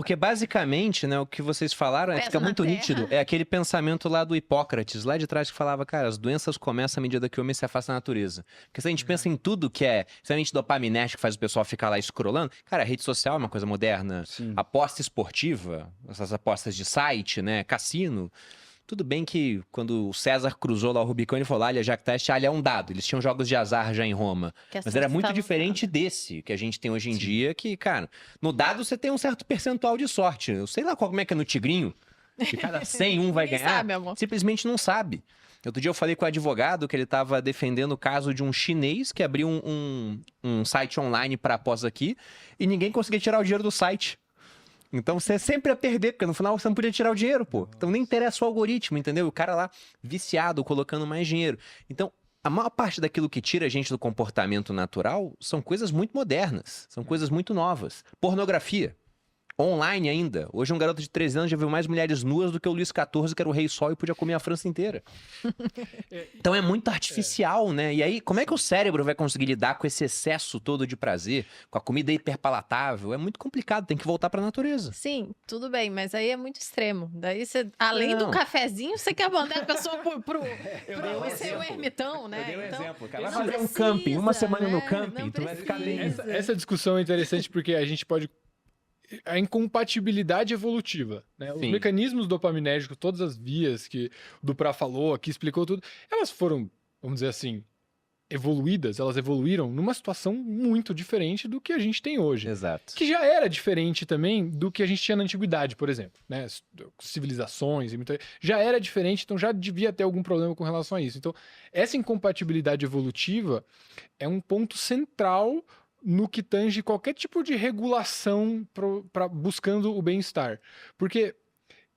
Porque basicamente, né, o que vocês falaram Pés fica na muito terra. nítido. É aquele pensamento lá do Hipócrates, lá de trás, que falava, cara, as doenças começam à medida que o homem se afasta da natureza. Porque se a gente pensa em tudo que é extremamente dopaminérgico, que faz o pessoal ficar lá scrollando, cara, a rede social é uma coisa moderna. Sim. Aposta esportiva, essas apostas de site, né, cassino. Tudo bem que quando o César cruzou lá o Rubicão, ele falou, olha, Jack Test, é um dado. Eles tinham jogos de azar já em Roma. Que Mas era muito estavam diferente usando. desse que a gente tem hoje em dia, que, cara, no dado você tem um certo percentual de sorte. Eu sei lá como é que é no Tigrinho, que cada 100 um vai Ninguém ganhar. sabe, amor. Simplesmente não sabe. Outro dia eu falei com o advogado que ele estava defendendo o caso de um chinês que abriu um site online para após aqui e ninguém conseguia tirar o dinheiro do site. Então você sempre ia perder, porque no final você não podia tirar o dinheiro, pô. Então nem interessa o algoritmo, entendeu? O cara lá viciado, colocando mais dinheiro. Então, a maior parte daquilo que tira a gente do comportamento natural são coisas muito modernas, são coisas muito novas. Pornografia. Online ainda. Hoje um garoto de 13 anos já viu mais mulheres nuas do que o Luís XIV, que era o rei sol e podia comer a França inteira. Então é muito artificial, né? E aí, como é que o cérebro vai conseguir lidar com esse excesso todo de prazer, com a comida hiperpalatável? É muito complicado, tem que voltar pra natureza. Sim, tudo bem, mas aí é muito extremo. Daí você, além do Não. cafezinho, você quer mandar a pessoa pro dei um ser o exemplo. ermitão, né? Eu dei um Então, exemplo, cara. não Vai fazer um precisa, camping, uma semana no né? camping, Não tu vai ficar bem. precisa. Essa discussão é interessante porque a gente pode... A incompatibilidade evolutiva, né? Os Sim. mecanismos dopaminérgicos, todas as vias que o Duprá falou, aqui explicou tudo, elas foram, vamos dizer assim, evoluídas, elas evoluíram numa situação muito diferente do que a gente tem hoje. Exato. Que já era diferente também do que a gente tinha na antiguidade, por exemplo, né? Civilizações e muita... já era diferente, então já devia ter algum problema com relação a isso. Então, essa incompatibilidade evolutiva é um ponto central no que tange qualquer tipo de regulação buscando o bem-estar. Porque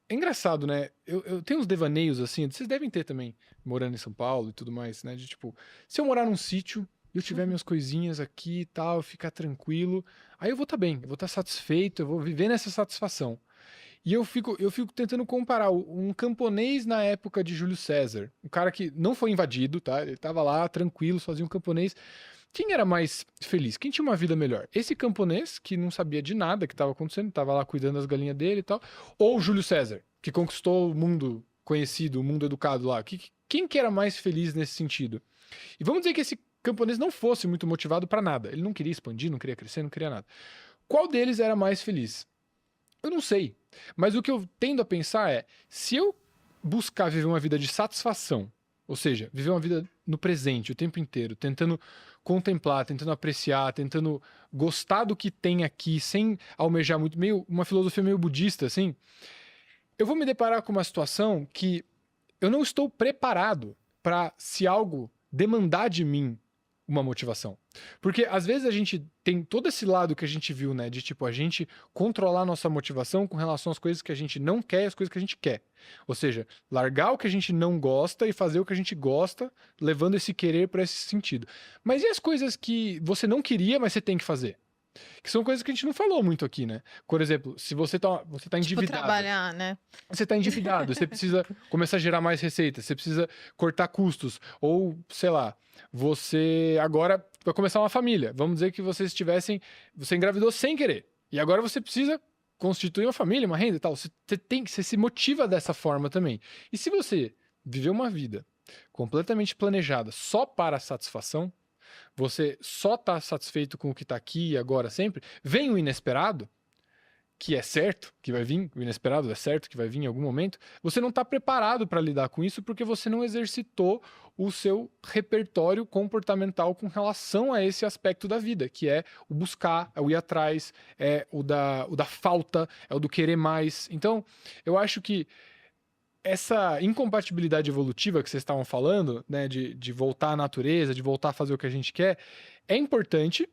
é engraçado, né? Eu tenho uns devaneios assim, vocês devem ter também, morando em São Paulo e tudo mais, né? De tipo, se eu morar num sítio e eu tiver minhas coisinhas aqui e tal, ficar tranquilo, aí eu vou estar bem, eu vou estar satisfeito, eu vou viver nessa satisfação. E eu fico tentando comparar um camponês na época de Júlio César, um cara que não foi invadido, tá? Ele tava lá tranquilo, sozinho, um camponês. Quem era mais feliz? Quem tinha uma vida melhor? Esse camponês, que não sabia de nada que estava acontecendo, estava lá cuidando das galinhas dele e tal, ou o Júlio César, que conquistou o mundo conhecido, o mundo educado lá? Quem que era mais feliz nesse sentido? E vamos dizer que esse camponês não fosse muito motivado para nada. Ele não queria expandir, não queria crescer, não queria nada. Qual deles era mais feliz? Eu não sei. Mas o que eu tendo a pensar é, se eu buscar viver uma vida de satisfação, ou seja, viver uma vida no presente o tempo inteiro, tentando contemplar, tentando apreciar, tentando gostar do que tem aqui, sem almejar muito, meio uma filosofia meio budista, assim, eu vou me deparar com uma situação que eu não estou preparado para, se algo demandar de mim uma motivação. Porque às vezes a gente tem todo esse lado que a gente viu, né, de tipo a gente controlar nossa motivação com relação às coisas que a gente não quer e às coisas que a gente quer. Ou seja, largar o que a gente não gosta e fazer o que a gente gosta, levando esse querer para esse sentido. Mas e as coisas que você não queria, mas você tem que fazer? Que são coisas que a gente não falou muito aqui, né? Por exemplo, se você tá endividado. Tipo, trabalhar, né? Você tá endividado, você precisa começar a gerar mais receita, você precisa cortar custos, ou, sei lá, você agora vai começar uma família. Vamos dizer que você engravidou sem querer, e agora você precisa constituir uma família, uma renda e tal. Você se motiva dessa forma também. E se você viver uma vida completamente planejada só para a satisfação, você só tá satisfeito com o que tá aqui e agora sempre, vem o inesperado, que é certo que vai vir, o inesperado é certo que vai vir em algum momento, você não está preparado para lidar com isso porque você não exercitou o seu repertório comportamental com relação a esse aspecto da vida, que é o buscar, é o ir atrás, é o da falta, é o do querer mais. Então, eu acho que essa incompatibilidade evolutiva que vocês estavam falando, né, de voltar à natureza, de voltar a fazer o que a gente quer, é importante,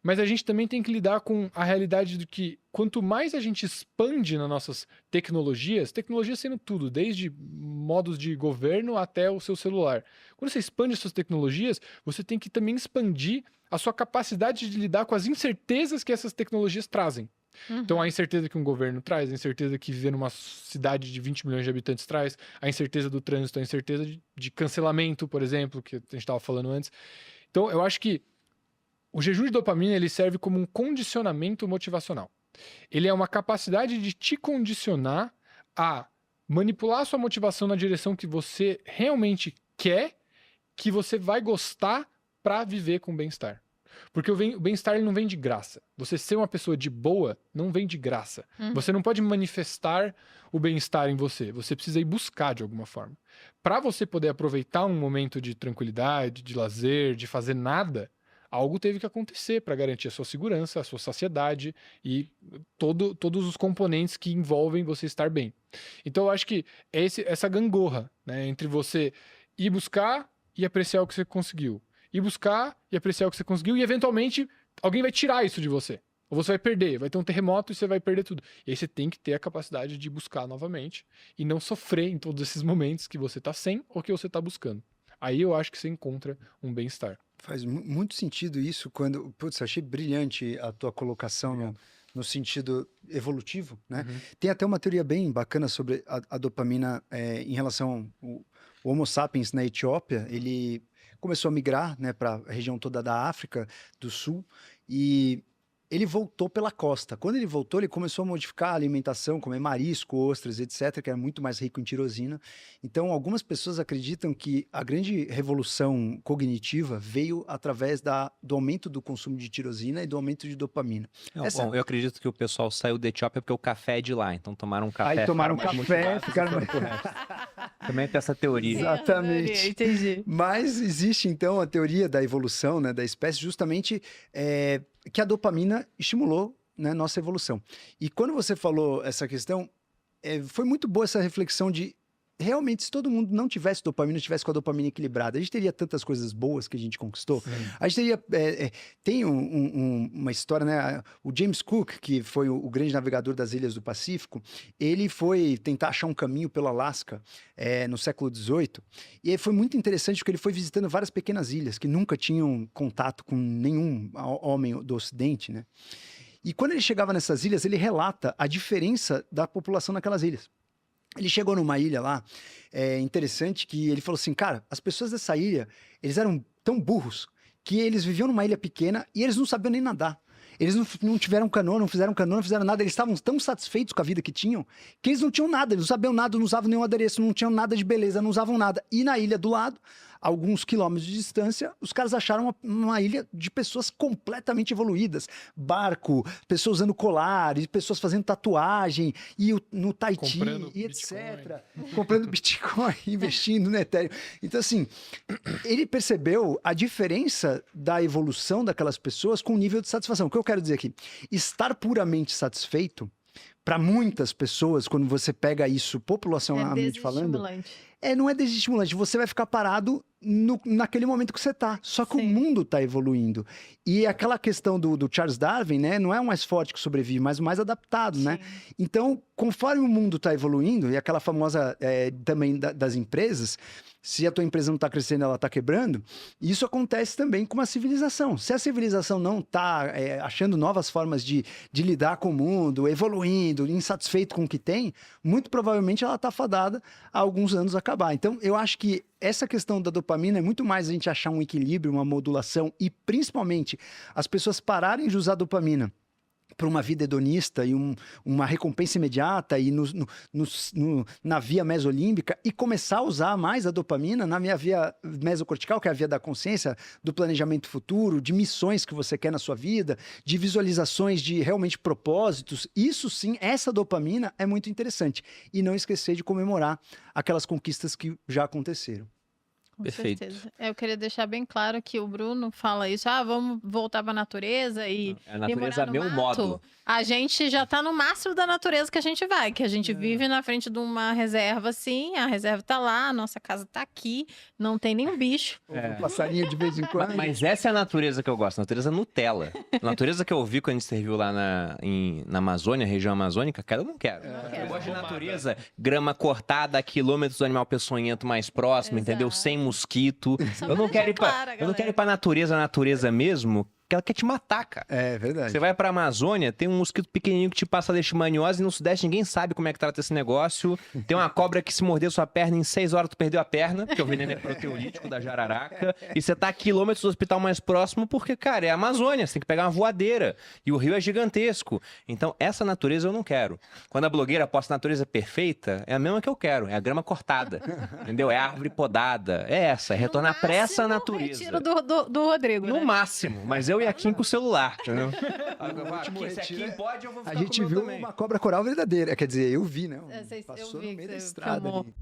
mas a gente também tem que lidar com a realidade de que quanto mais a gente expande nas nossas tecnologias sendo tudo, desde modos de governo até o seu celular. Quando você expande as suas tecnologias, você tem que também expandir a sua capacidade de lidar com as incertezas que essas tecnologias trazem. Então, a incerteza que um governo traz, a incerteza que viver numa cidade de 20 milhões de habitantes traz, a incerteza do trânsito, a incerteza de cancelamento, por exemplo, que a gente estava falando antes. Então, eu acho que o jejum de dopamina ele serve como um condicionamento motivacional. Ele é uma capacidade de te condicionar a manipular a sua motivação na direção que você realmente quer, que você vai gostar para viver com bem-estar. Porque o bem-estar ele não vem de graça. Você ser uma pessoa de boa não vem de graça. Você não pode manifestar o bem-estar em você. Você precisa ir buscar de alguma forma. Para você poder aproveitar um momento de tranquilidade, de lazer, de fazer nada, algo teve que acontecer para garantir a sua segurança, a sua saciedade e todos os componentes que envolvem você estar bem. Então eu acho que é essa gangorra, né, entre você ir buscar e apreciar o que você conseguiu. Ir buscar e apreciar o que você conseguiu e eventualmente alguém vai tirar isso de você. Ou você vai perder, vai ter um terremoto e você vai perder tudo. E aí você tem que ter a capacidade de buscar novamente e não sofrer em todos esses momentos que você está sem ou que você está buscando. Aí eu acho que você encontra um bem-estar. Faz muito sentido isso quando... Putz, achei brilhante a tua colocação no sentido evolutivo, né? Tem até uma teoria bem bacana sobre a dopamina em relação ao Homo sapiens na Etiópia. Ele começou a migrar, né, para a região toda da África do Sul e ele voltou pela costa. Quando ele voltou, ele começou a modificar a alimentação, comer marisco, ostras, etc., que era muito mais rico em tirosina. Então, algumas pessoas acreditam que a grande revolução cognitiva veio através do aumento do consumo de tirosina e do aumento de dopamina. Bom, eu acredito que o pessoal saiu da Etiópia porque o café é de lá, então tomaram um café. Aí tomaram café, ficaram... Também tem essa teoria. Exatamente. Entendi. Mas existe, então, a teoria da evolução, né, da espécie, justamente que a dopamina estimulou, né, nossa evolução. E quando você falou essa questão, foi muito boa essa reflexão de, realmente, se todo mundo não tivesse dopamina, tivesse com a dopamina equilibrada, a gente teria tantas coisas boas que a gente conquistou. Sim. A gente teria... tem uma história, né? O James Cook, que foi o grande navegador das ilhas do Pacífico, ele foi tentar achar um caminho pelo Alasca no século XVIII, e foi muito interessante porque ele foi visitando várias pequenas ilhas que nunca tinham contato com nenhum homem do Ocidente, né? E quando ele chegava nessas ilhas, ele relata a diferença da população naquelas ilhas. Ele chegou numa ilha lá, interessante, que ele falou assim, cara, as pessoas dessa ilha, eles eram tão burros que eles viviam numa ilha pequena e eles não sabiam nem nadar. Eles não tiveram canoa, não fizeram nada, eles estavam tão satisfeitos com a vida que tinham, que eles não tinham nada, eles não sabiam nada, não usavam nenhum adereço, não tinham nada de beleza, não usavam nada. E na ilha do lado, alguns quilômetros de distância, os caras acharam uma ilha de pessoas completamente evoluídas. Barco, pessoas usando colar, e pessoas fazendo tatuagem, e no Tahiti, e etc. Comprando Bitcoin, investindo no Ethereum. Então, assim, ele percebeu a diferença da evolução daquelas pessoas com o nível de satisfação. O que eu quero dizer aqui? Estar puramente satisfeito, para muitas pessoas, quando você pega isso populacionalmente falando, não é desestimulante. Você vai ficar parado naquele momento que você tá. Só que o mundo tá evoluindo. E aquela questão do Charles Darwin, né? Não é o mais forte que sobrevive, mas o mais adaptado, né? Então, conforme o mundo tá evoluindo, e aquela famosa também das empresas, se a tua empresa não tá crescendo, ela tá quebrando, isso acontece também com uma civilização. Se a civilização não tá achando novas formas de lidar com o mundo, evoluindo, insatisfeito com o que tem, muito provavelmente ela tá fadada a alguns anos acabar. Então, eu acho que essa questão da dopamina é muito mais a gente achar um equilíbrio, uma modulação e, principalmente, as pessoas pararem de usar dopamina para uma vida hedonista e uma recompensa imediata e na via mesolímbica e começar a usar mais a dopamina na minha via mesocortical, que é a via da consciência, do planejamento futuro, de missões que você quer na sua vida, de visualizações de realmente propósitos. Isso sim, essa dopamina é muito interessante. E não esquecer de comemorar aquelas conquistas que já aconteceram. Com Perfeito. certeza. Eu queria deixar bem claro que o Bruno fala isso, vamos voltar para a natureza e A natureza é morar no meu mato. modo. A gente já tá no máximo da natureza que a gente vai, que a gente vive na frente de uma reserva assim, a reserva tá lá, a nossa casa tá aqui, não tem nenhum bicho. Um passarinho de vez em quando. Mas essa é a natureza que eu gosto, a natureza Nutella. A natureza que eu vi quando a gente serviu lá na Amazônia, região amazônica, cara, eu não quero. Eu gosto de natureza, grama cortada a quilômetros do animal peçonhento mais próximo, Exato. entendeu? Sem mosquito. Só Eu não pra quero deixar clara, eu não quero ir galera. pra natureza mesmo, porque ela quer te matar, cara. É verdade. Você vai pra Amazônia, tem um mosquito pequenininho que te passa leishmaniose, e no Sudeste ninguém sabe como é que trata esse negócio. Tem uma cobra que se morder sua perna, em 6 horas tu perdeu a perna, porque o veneno é proteolítico da jararaca, e você tá a quilômetros do hospital mais próximo porque, cara, é a Amazônia, você tem que pegar uma voadeira, e o rio é gigantesco. Então, essa natureza eu não quero. Quando a blogueira posta a natureza perfeita, é a mesma que eu quero, é a grama cortada, entendeu? É a árvore podada, é essa, é retornar pra essa natureza. Retiro do Rodrigo, No né? máximo, mas eu e a Kim com o celular, entendeu? último Se a Kim retiro, pode, eu vou ficar A gente com o meu viu também. uma cobra coral verdadeira. Quer dizer, eu vi, né? Eu Passou vi no que meio da você estrada filmou. ali.